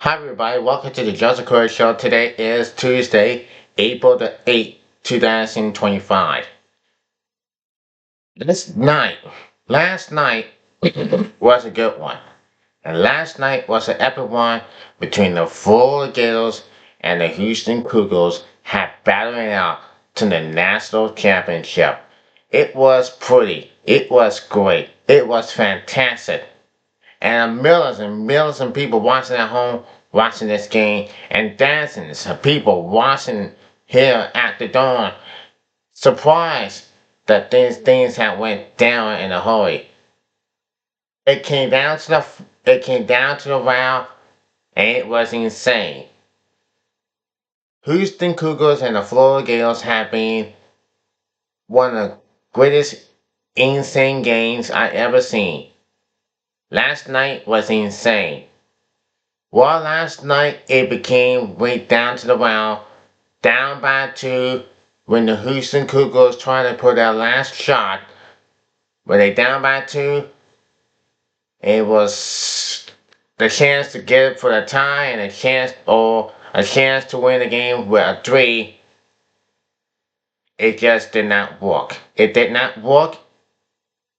Hi everybody, welcome to the Joseph Corey Show. Today is Tuesday, April the 8th, 2025. Last night was a good one. And last night was an epic one between the Florida Gators and the Houston Cougars had battling out to the national championship. It was pretty. It was great. It was fantastic. And millions of people watching at home, watching this game, and thousands of people watching here at the dawn, surprised that these things had went down in a hurry. It came down to the round, and it was insane. Houston Cougars and the Florida Gators have been one of the greatest insane games I ever seen. Last night was insane. Well, last night it became right down to the round, down by two, when the Houston Cougars tried to put their last shot. When they down by two, it was the chance to get it for the tie and a chance to win the game with a three. It just did not work. It did not work.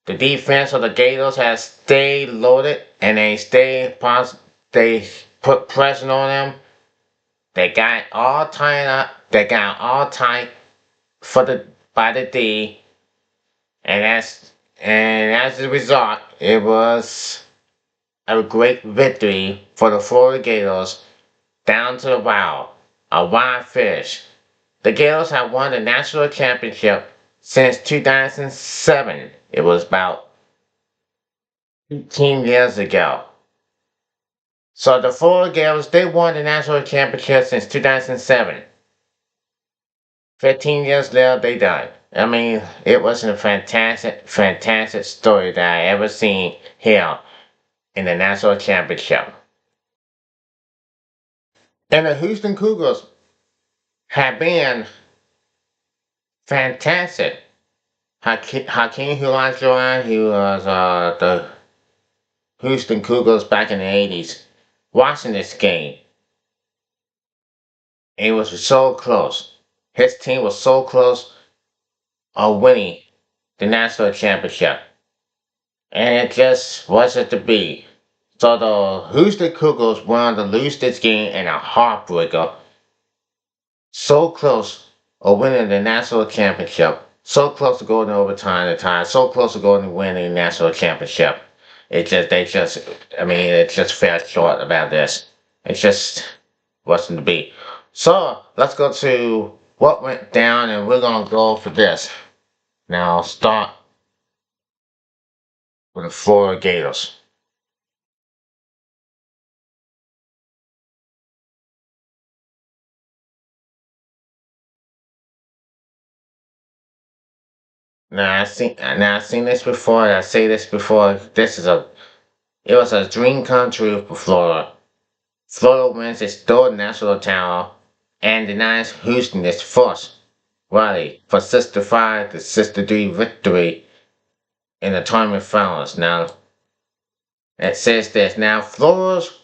The defense of the Gators has stayed loaded and they put pressure on them. They got all tied up. They got all tight by the D, and as a result, it was a great victory for the Florida Gators down to the wire, a wild fish. The Gators have won the national championship since 2007. It was about 15 years ago. So the Florida Gators, they won the national championship since 2007. 15 years later, they died. I mean, it was a fantastic story that I ever seen here in the national championship. And the Houston Cougars have been fantastic. Hakeem Olajuwon, he was the Houston Cougars back in the 80s. Watching this game, it was so close. His team was so close of winning the national championship. And it just wasn't to be. So the Houston Cougars wanted to lose this game in a heartbreaker. So close of winning the national championship. So close to going to overtime the tie. So close to going to winning the national championship. It just fell short about this. It just wasn't to be. So let's go to what went down, and we're gonna go for this. Now I'll start with the Florida Gators. I've seen this before. I say this before. It was a dream come true for Florida. Florida wins its third national title and denies Houston its first, rally for 65 to 63 victory in the tournament finals. Now it says this. Now Florida's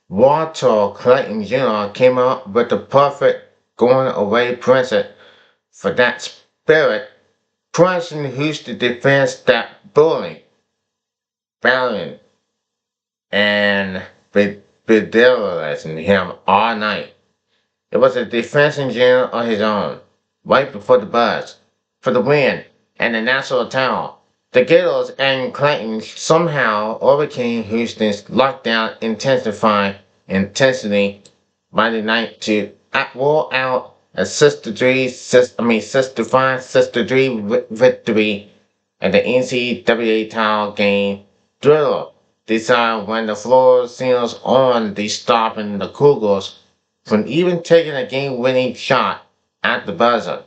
Walter Clayton Jr. came up with the perfect going away principle for that spirit, punishing Houston defense that battling, and bediddling him all night. It was a defense in general on his own, right before the buzz, for the win and the national title. The Gators and Clayton somehow overcame Houston's lockdown intensity Monday night to roll out a 65-63 victory at the NCAA title game. Thriller decided when the Florida Seals on the stopping the Cougars from even taking a game-winning shot at the buzzer.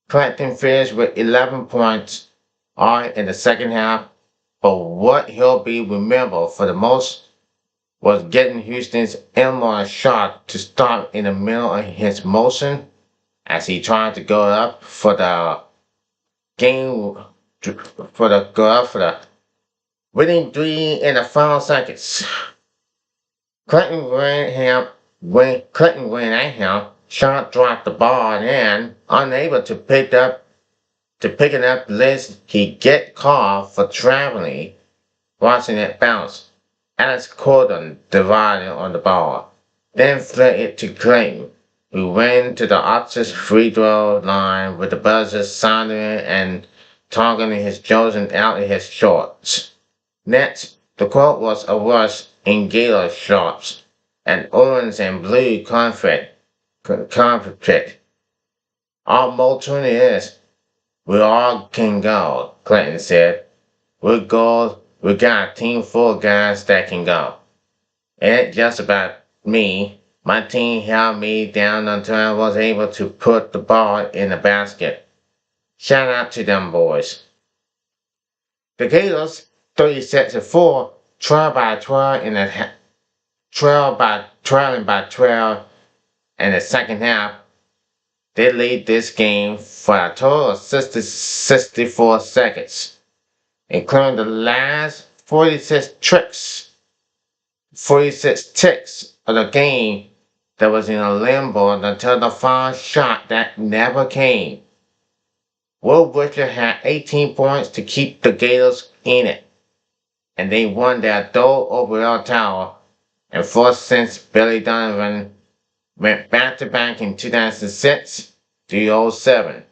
Clayton finished with 11 points all in the second half, but what he'll be remembered for the most was getting Houston's inline shot to stop in the middle of his motion as he tried to go up for the game for the Winning three in the final seconds. Clinton ran at him, shot dropped the ball and, unable to pick it up lest he get called for traveling, watching it bounce. Alex Corden divided on the ball, then flicked it to Clayton, who ran to the opposite free throw line with the buzzer sounding and toggling his Johnson out of his shorts. Next, the crowd was awash in Gator shorts and orange and blue conflict. Our motto is, we all can go, Clinton said. We got a team full of guys that can go. It ain't just about me. My team held me down until I was able to put the ball in the basket. Shout out to them boys. The Gators, 36-4, trailing by 12 in the second half. They lead this game for a total of 64 seconds, including the last 46 ticks of the game that was in a limbo until the final shot that never came. Will Richard had 18 points to keep the Gators in it, and they won their third overall title and fourth since Billy Donovan went back-to-back in 2006 to 07.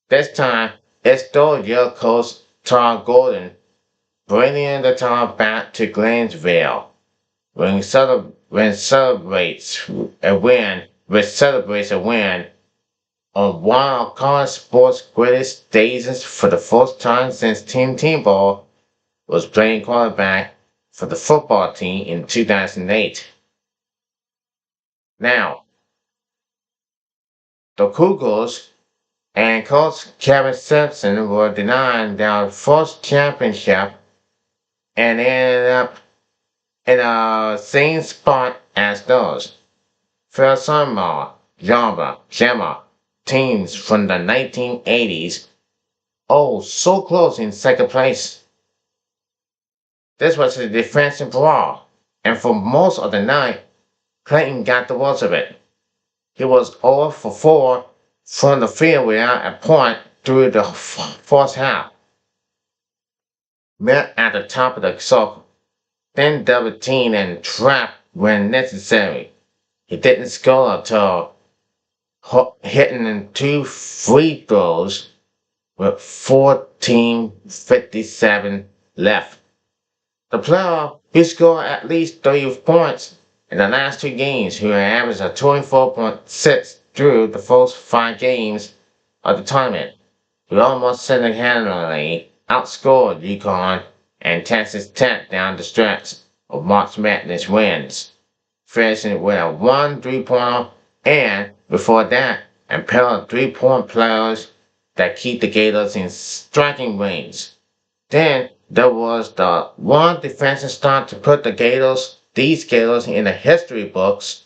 This time, it's third-year coach Todd Gordon bringing the title back to Gainesville when celebrates a win on one of college sports' greatest stages for the first time since Tim Tebow was playing quarterback for the football team in 2008. Now, the Cougars and coach Kevin Simpson were denied their first championship and ended up in the same spot as those. Phil Gemma, teams from the 1980s, oh, so close in second place. This was a defensive brawl, and for most of the night, Clayton got the worst of it. He was 0 for 4 from the field without a point through the first half. Met at the top of the circle, then double teamed and trapped when necessary. He didn't score until hitting 2 free throws with 14:57 left. The player who scored at least 30 points in the last 2 games, who averaged a 24.6 through the first 5 games of the tournament, who almost single-handedly outscored UConn and Texas Tech down the stretch of March Madness wins, finishing with a 1 3-pointer and, before that, a pair of 3-point players that keep the Gators in striking range. Then there was the one defensive start to put these Gators in the history books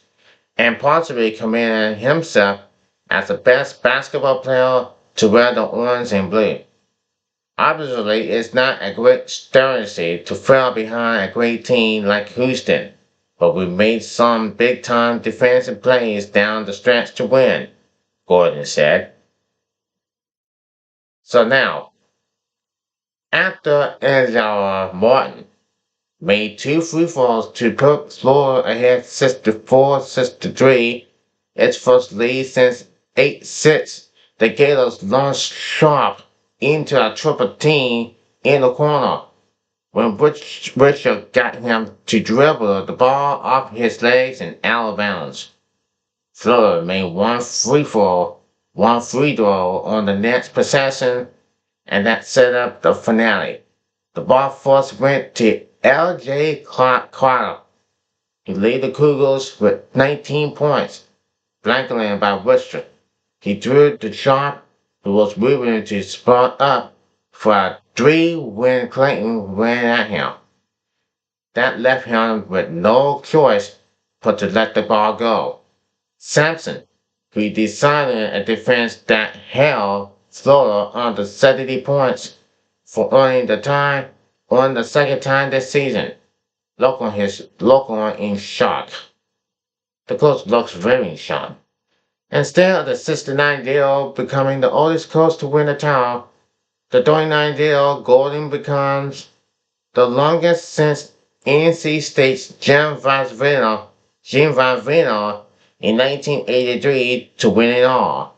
and possibly commended himself as the best basketball player to wear the orange and blue. Obviously, it's not a great strategy to fail behind a great team like Houston, but we made some big-time defensive plays down the stretch to win, Gordon said. So now, after Angela Martin made 2 free throws to put Florida ahead 64-63, its first lead since 8-6, the Gators launched sharp into a triple team in the corner when Richard got him to dribble the ball off his legs and out of bounds. Florida made 1 free throw on the next possession, and that set up the finale. The ball first went to L.J. Carter. He led the Cougars with 19 points, flanked by Richard. He drew the sharp, who was moving to spot up for a 3 when Clayton ran at him. That left him with no choice but to let the ball go. Sampson, who decided a defense that held Florida under 70 points for earning the tie, on the second time this season. Look on in shock. The coach looks very shocked. Instead of the 69-year-old becoming the oldest coach to win the title, the 39-year-old Golden becomes the longest since NC State's Jim Valvino in 1983 to win it all.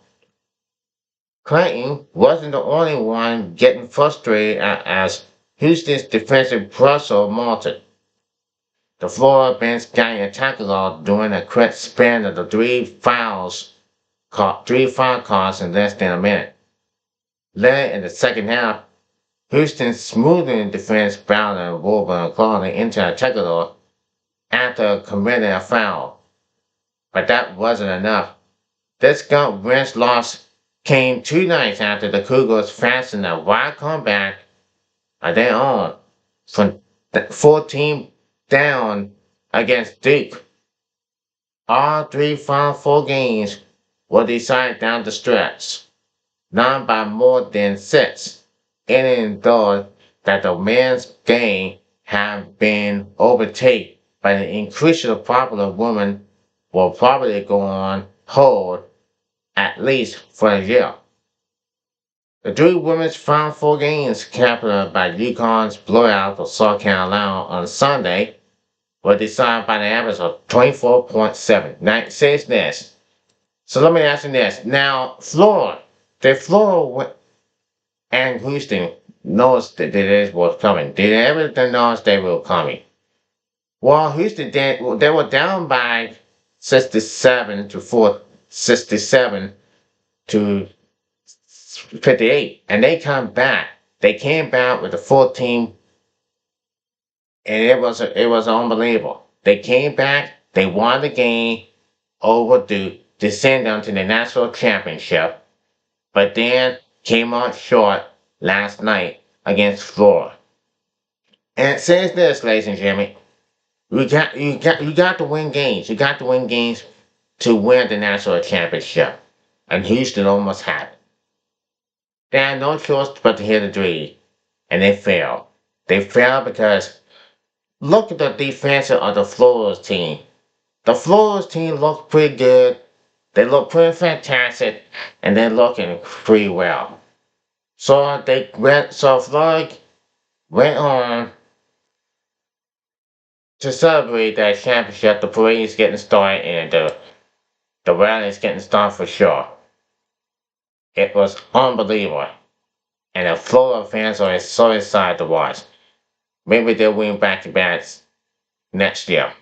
Clayton wasn't the only one getting frustrated as Houston's defensive pressure mounted. The Florida bench got a tackle during a quick span of the three foul calls in less than a minute. Later in the second half, Houston smoothing defense Bowden and Wolverine clawing into a tackle after committing a foul. But that wasn't enough. This gut wrench loss came 2 nights after the Cougars fastened a wild comeback of their own from 14 down against Duke. All three Final Four games were decided down the stretch, none by more than 6, ending though that the men's game had been overtaken by the increasingly popular women will probably go on hold at least for a year. The three women's Final Four games, captured by UConn's blowout of South Carolina on Sunday, were decided by the average of 24.7. Now, it says this. So let me ask you this. Now, Florida and Houston knows that this was coming. Did everything knows they were coming? Well, Houston did. They were down by 67 to 58, and they come back. They came back with a 14, and it was unbelievable. They came back. They won the game over Duke to send them to the national championship, but then came out short last night against Florida. And it says this, ladies and gentlemen, you got to win games. You got to win games to win the national championship, and Houston almost had it. They had no choice but to hit a three, and they failed. They failed because look at the defense of the Florida's team. The Florida's team looked pretty good. They look pretty fantastic, and they're looking pretty well. So Florida went on to celebrate that championship. The parade is getting started, and the rally is getting started for sure. It was unbelievable, and the Florida fans are so excited to watch. Maybe they'll win back-to-backs next year.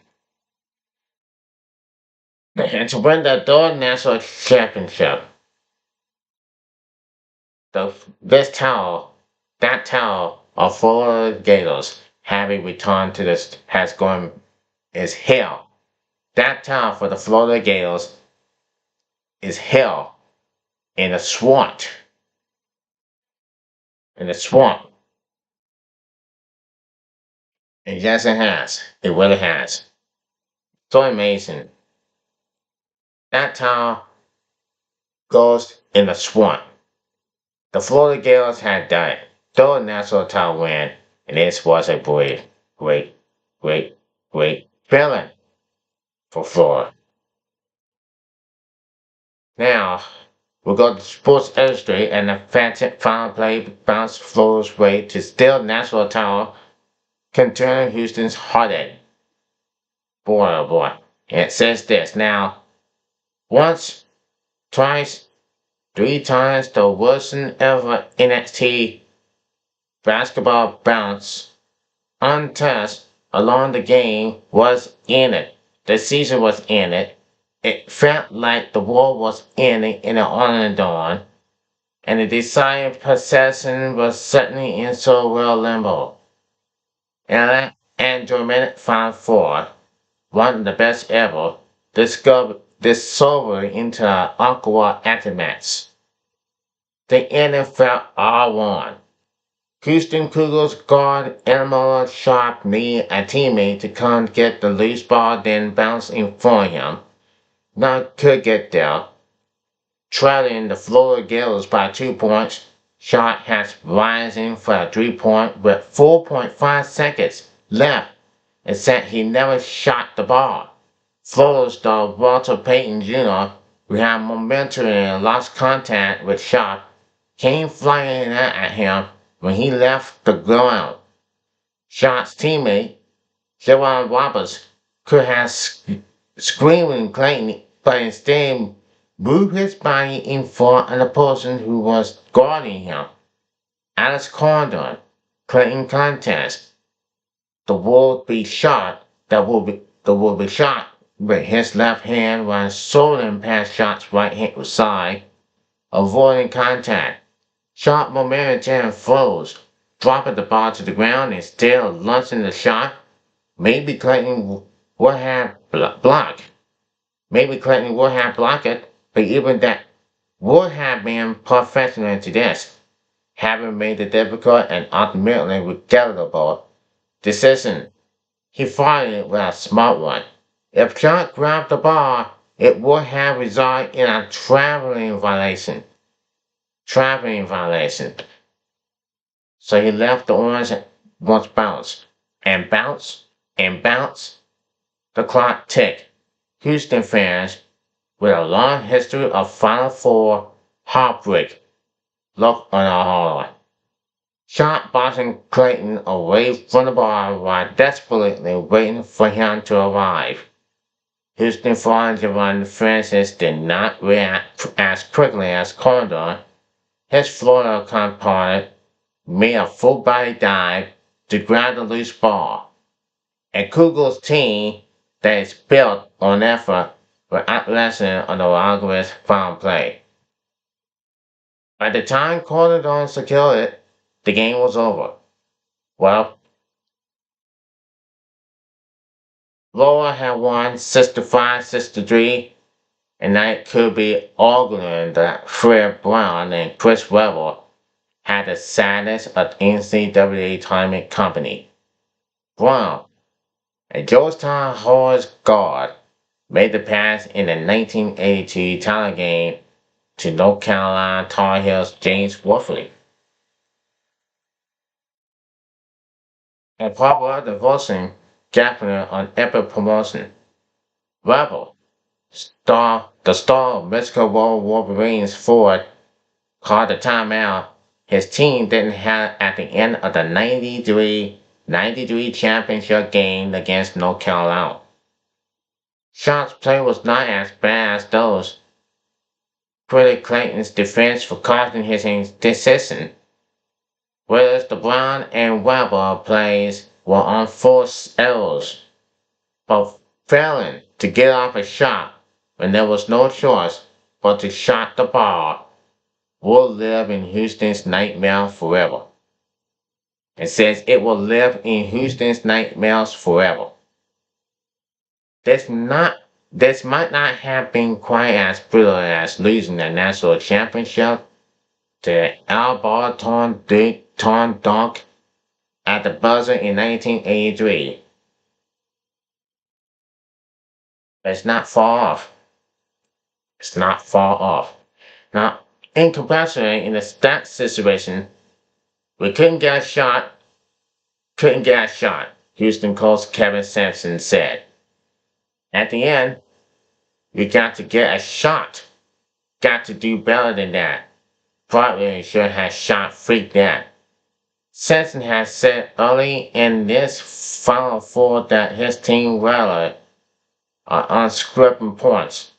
And to win the third national championship, that tower of Florida Gators having returned to this has gone is hell. That tower for the Florida Gators is hell in a swamp. In a swamp. And yes, it has. It really has. So amazing. That tower goes in the swamp. The Florida Gators had done third national title win, and this was a great feeling for Florida. Now, we go to Sports Illustrated, and the Phantom final play bounced Florida's way to still national title, continuing Houston's heartache. Boy, oh boy. And it says this. Now, once, twice, 3 times the worst ever NXT basketball bounce untouched along the game was in it. The season was in it. It felt like the world was ending in an on and on, and the desired possession was certainly in so well limbo. And dramatic Final Four, one of the best ever, discovered into an awkward aftermath. The ending felt all one. Houston Cougars guard Elmore Sharp need a teammate to come get the loose ball, then bounce in front of him. Not could get there, trailing the Florida Gators by 2 points. Shot has rising for a 3-point with 4.5 seconds left and said he never shot the ball. Florida star Walter Payton Jr., who had momentum and lost contact with Shot, came flying at him when he left the ground. Shot's teammate, Javon Roberts, could have screamed Clayton, but instead moved his body in front of the person who was guarding him. Alex Condon, Clayton contest. The will be shot with his left hand while soling past Shot's right hand side, avoiding contact. Shot momentum froze, dropping the ball to the ground and still launching the shot. Maybe Clayton would have blocked. Maybe Clayton would have blocked it, but even that would have been professional to this, having made the difficult and ultimately regrettable decision. He fired it with a smart one. If Shot grabbed the ball, it would have resulted in a traveling violation. Traveling violation. So he left the orange once bounce. And bounce, and bounce. The clock ticked. Houston fans, with a long history of Final Four heartbreak, looked on a horror. Shot boxing Clayton away from the ball while desperately waiting for him to arrive. Houston foreign Javon Francis did not react as quickly as Condon. His Florida counterpart made a full body dive to grab the loose ball. A Cougars team that is built on effort were outlasted on the algorithm foul play. By the time Condon secured it, the game was over. Well, Florida had won 65-63, and that could be arguing that Fred Brown and Chris Webber had the saddest of NCAA tournament company. Brown, a Georgetown Horse guard, made the pass in the 1982 title game to North Carolina Tar Heels' James Wolfley. And popular devotion gathering on epic promotion. Rebel, the star of Mexico World Wolverines forward, called the timeout his team didn't have at the end of the 93 championship game against North Carolina. Shot's play was not as bad as those. Critic Clayton's defense for causing his decision, whereas the Brown and Weber plays were on forced errors, but failing to get off a shot when there was no choice but to shot the ball will live in Houston's nightmare forever. It says it will live in Houston's nightmares forever. This might not have been quite as brutal as losing the national championship to elbow torn dunk at the buzzer in 1983. But it's not far off. It's not far off. Now, in comparison, in that situation, we couldn't get a shot. Houston coach Kevin Sampson said. At the end, you got to get a shot. Got to do better than that. Probably should have shot freaked that. Sampson has said early in this Final Four that his team rallied on unscripted points,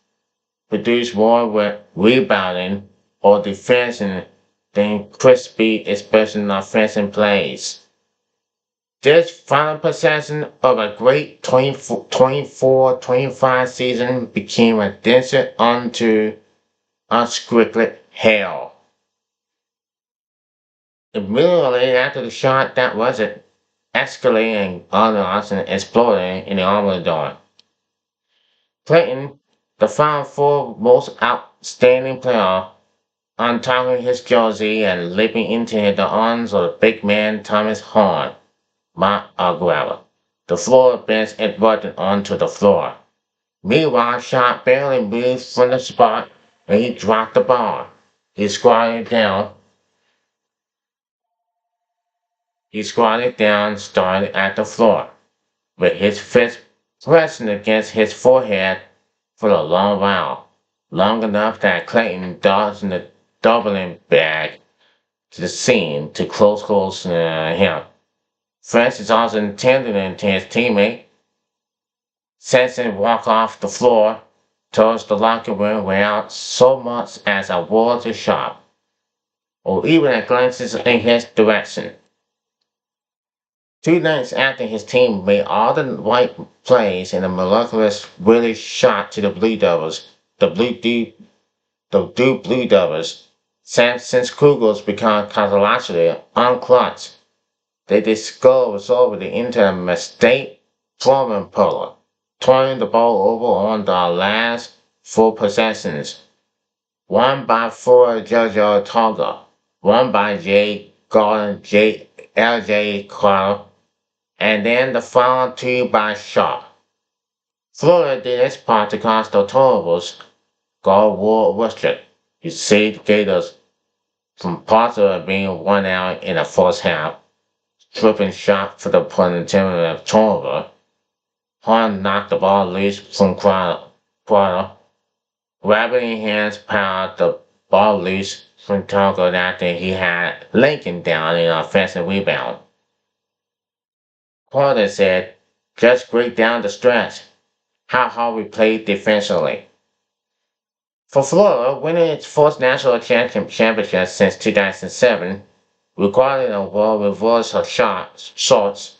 produced more with rebounding or defending than crispy expression offensive plays. This final possession of a great 24-25 season became a descent onto unscripted hell. Immediately after the shot that was it, escalating unlocked and exploding in the armor door. Clayton, the Final Four most outstanding player, untangling his jersey and leaping into the arms of the big man Thomas Horn. Mark Aguero. The floor bench erupted onto the floor. Meanwhile, Shot barely moved from the spot when he dropped the ball. He squatted down, He squatted down, staring at the floor, with his fist pressing against his forehead for a long while, long enough that Clayton dodged in the doubling bag to the scene to close him. Francis also tended to his teammate, sensing walk off the floor towards the locker room without so much as a word to shot, or even a glance in his direction. 2 nights after his team made all the right plays in a miraculous Willie shot to the Blue Devils, the Blue Devils, since Cougars become catalogically unclutched, they discovered over the into a mistake throwing puller, turning the ball over on the last 4 possessions. One by four Jojo Tonga, one by J. Gordon J. L.J. Carter, and then the final two by Shaw. Florida did its part to cause the turnovers. God War Worcester, who saved Gators from possibly being one out in the first half, tripping shot for the punitive turnover. Horn knocked the ball loose from Crowder, grabbing hands powered the ball loose from Tonga after he had Lincoln down in an offensive rebound. Crowder said, just great down the stretch. How hard we played defensively. For Florida, winning its first national championship since 2007, required a world reverse of shots,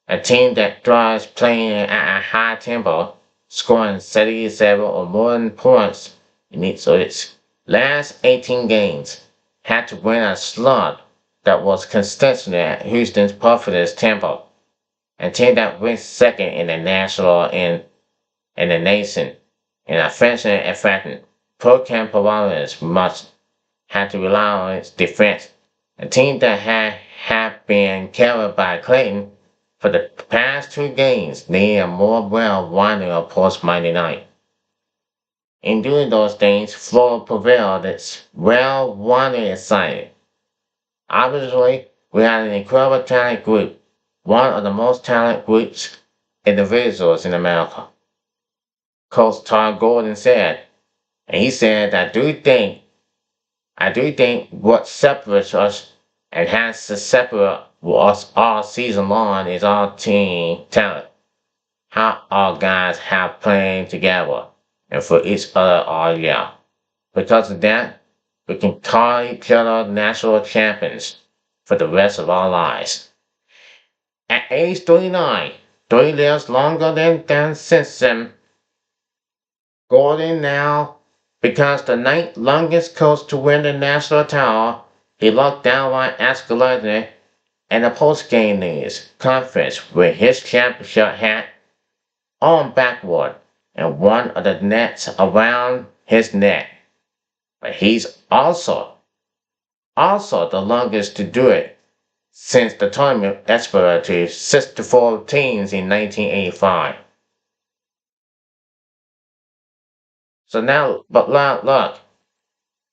a team that thrives playing at a high tempo, scoring 77 or more points in each of its last 18 games, had to win a slug that was consistently at Houston's perfect tempo, a team that ranked second in the national in the nation in offensive effectiveness. Per-camp performance must had to rely on its defense, a team that had been carried by Clayton for the past 2 games, needing a more well-rounded approach Monday night. In doing those things, Florida prevailed its well-rounded side. Obviously, we had an incredible talent group, one of the most talented groups individuals in America. Coach Todd Gordon said, and he said, I do think what separates us and has to separate us all season long is our team talent. How our guys have playing together and for each other all year. Because of that, we can call each other national champions for the rest of our lives. At age 39, 3 years longer than Simpson, Gordon now becomes the ninth longest coach to win the national title. He looked downright escalated in the post-game news conference with his championship hat on backward and one of the nets around his neck. But he's also the longest to do it since the tournament expired to 64 teams in 1985. So now, but look,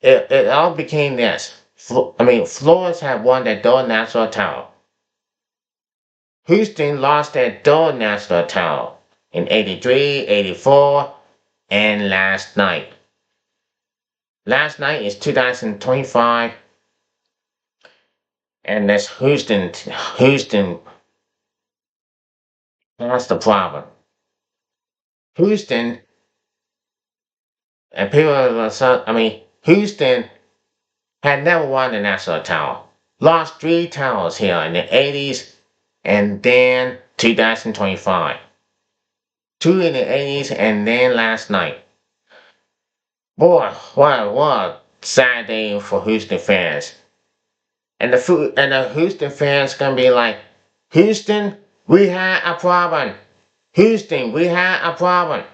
it all became this. Flores had won their third national title. Houston lost their third national title in 83, 84, and last night. Last night is 2025, and that's Houston. Houston, that's the problem. Houston, and people are Houston had never won the national title. Lost 3 titles here in the 80s and then 2025. 2 in the 80s and then last night. Boy, what a sad day for Houston fans. And the Houston fans gonna be like, Houston, we had a problem. Houston, we had a problem.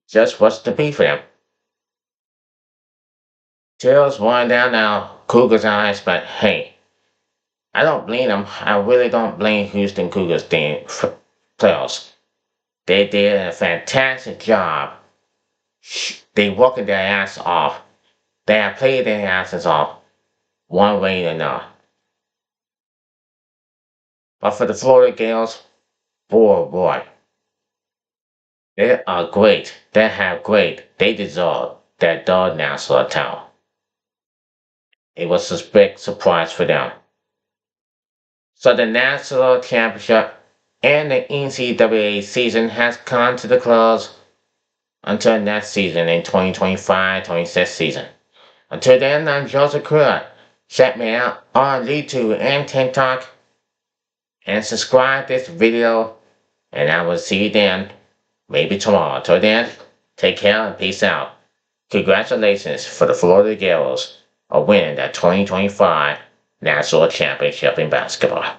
Just what's to be for them. Tears running down now Cougars' eyes, but hey, I don't blame them. I really don't blame Houston Cougars players. They did a fantastic job. They working their ass off. They have played their asses off, one way or another. But for the Florida Gales, boy, they are great. They have great. They deserve that third national title. It was a big surprise for them. So the national championship and the NCAA season has come to the close until next season in 2025-26 season. Until then, I'm Joseph Kruger. Check me out on YouTube and TikTok and subscribe this video and I will see you then, maybe tomorrow. Till then, take care and peace out. Congratulations for the Florida Gales on winning that 2025 National Championship in basketball.